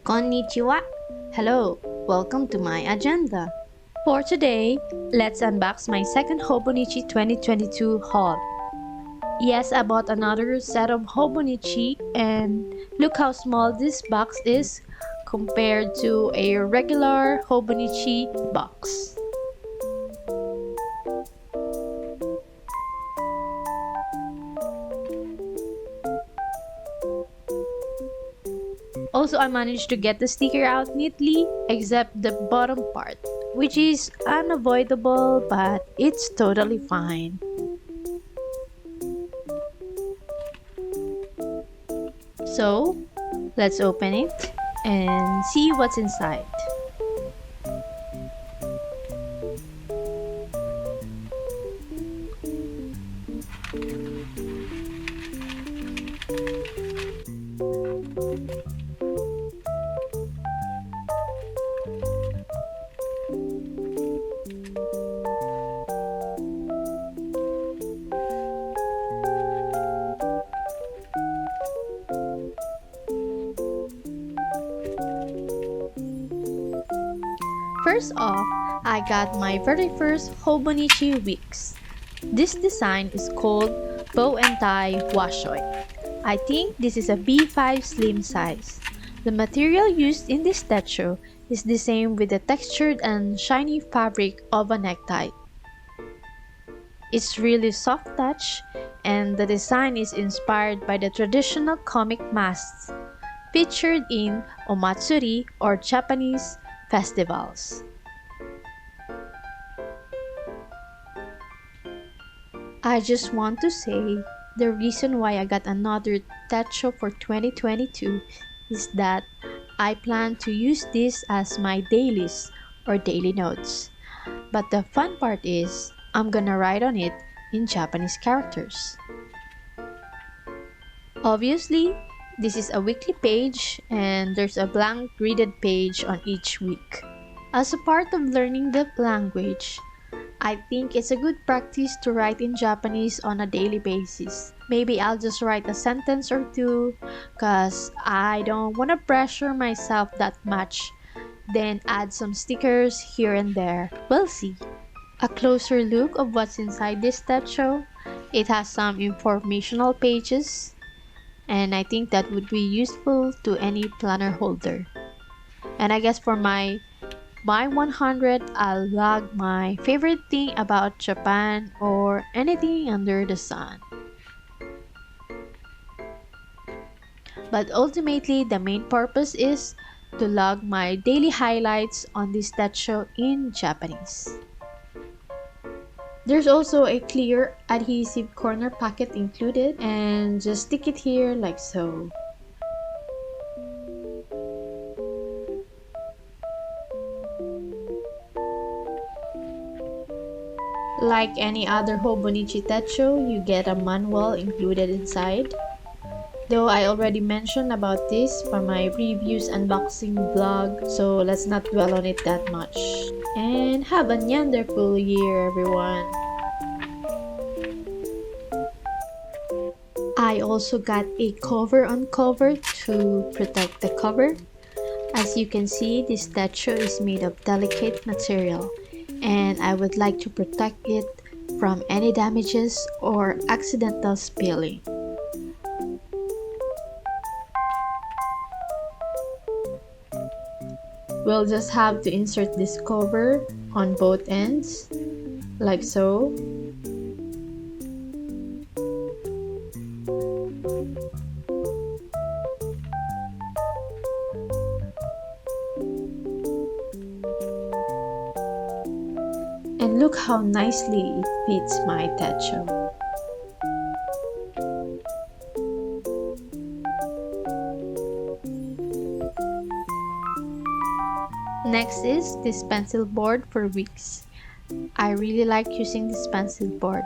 Konnichiwa! Hello, welcome to my agenda. For today, let's unbox my second Hobonichi 2022 haul. Yes, I bought another set of Hobonichi and look how small this box is compared to a regular Hobonichi box. Also, I managed to get the sticker out neatly except the bottom part, which is unavoidable but it's totally fine. So, let's open it and see what's inside. First off, I got my very first Hobonichi Wicks. This design is called Bow and Tie Washoy. I think this is a B5 slim size. The material used in this techo is the same with the textured and shiny fabric of a necktie. It's really soft touch and the design is inspired by the traditional comic masks featured in omatsuri or Japanese festivals. I just want to say the reason why I got another techo for 2022 is that I plan to use this as my dailies or daily notes. But the fun part is I'm gonna write on it in Japanese characters. Obviously, this is a weekly page and there's a blank graded page on each week. As a part of learning the language, I think it's a good practice to write in Japanese on a daily basis. Maybe I'll just write a sentence or two cause I don't want to pressure myself that much. Then add some stickers here and there. We'll see. A closer look of what's inside this techo. It has some informational pages and I think that would be useful to any planner holder. And I guess for my 100, I'll log my favorite thing about Japan or anything under the sun. But ultimately, the main purpose is to log my daily highlights on this techo in Japanese. There's also a clear adhesive corner pocket included and just stick it here like so. Like any other Hobonichi Techo, you get a manual included inside. Though I already mentioned about this for my previous unboxing vlog, so let's not dwell on it that much. And have a wonderful year, everyone! I also got a cover on cover to protect the cover. As you can see, this techo is made of delicate material and I would like to protect it from any damages or accidental spilling. We'll just have to insert this cover on both ends, like so. And look how nicely it fits my techo. Next is this pencil board for Wix. I really like using this pencil board.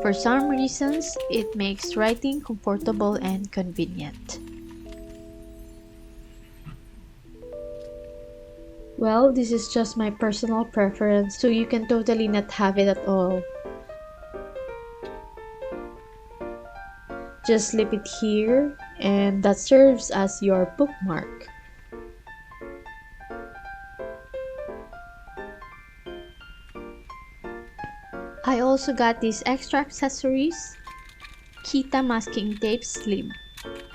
For some reasons, it makes writing comfortable and convenient. Well, this is just my personal preference, so you can totally not have it at all. Just slip it here and that serves as your bookmark. also got these extra accessories, Kita masking tape sleeve,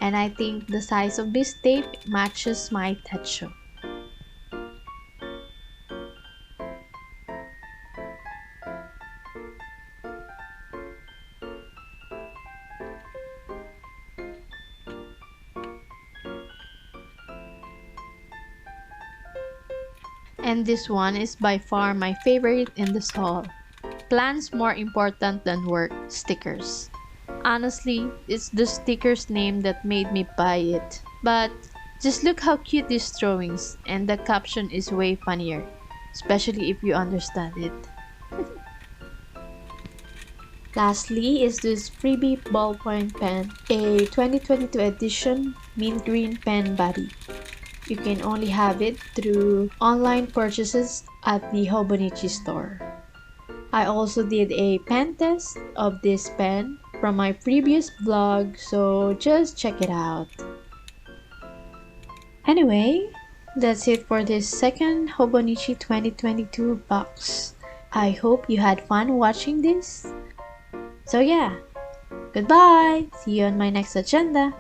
and I think the size of this tape matches my techo. And this one is by far my favorite in this haul. Plans more important than work stickers. Honestly, it's the stickers name that made me buy it. But just look how cute these drawings, and the caption is way funnier, especially if you understand it. Lastly is this freebie ballpoint pen, a 2022 edition mint green pen body. You can only have it through online purchases at the Hobonichi store. I also did a pen test of this pen from my previous vlog, so just check it out. Anyway, that's it for this second Hobonichi 2022 box. I hope you had fun watching this. So yeah, goodbye! See you on my next agenda!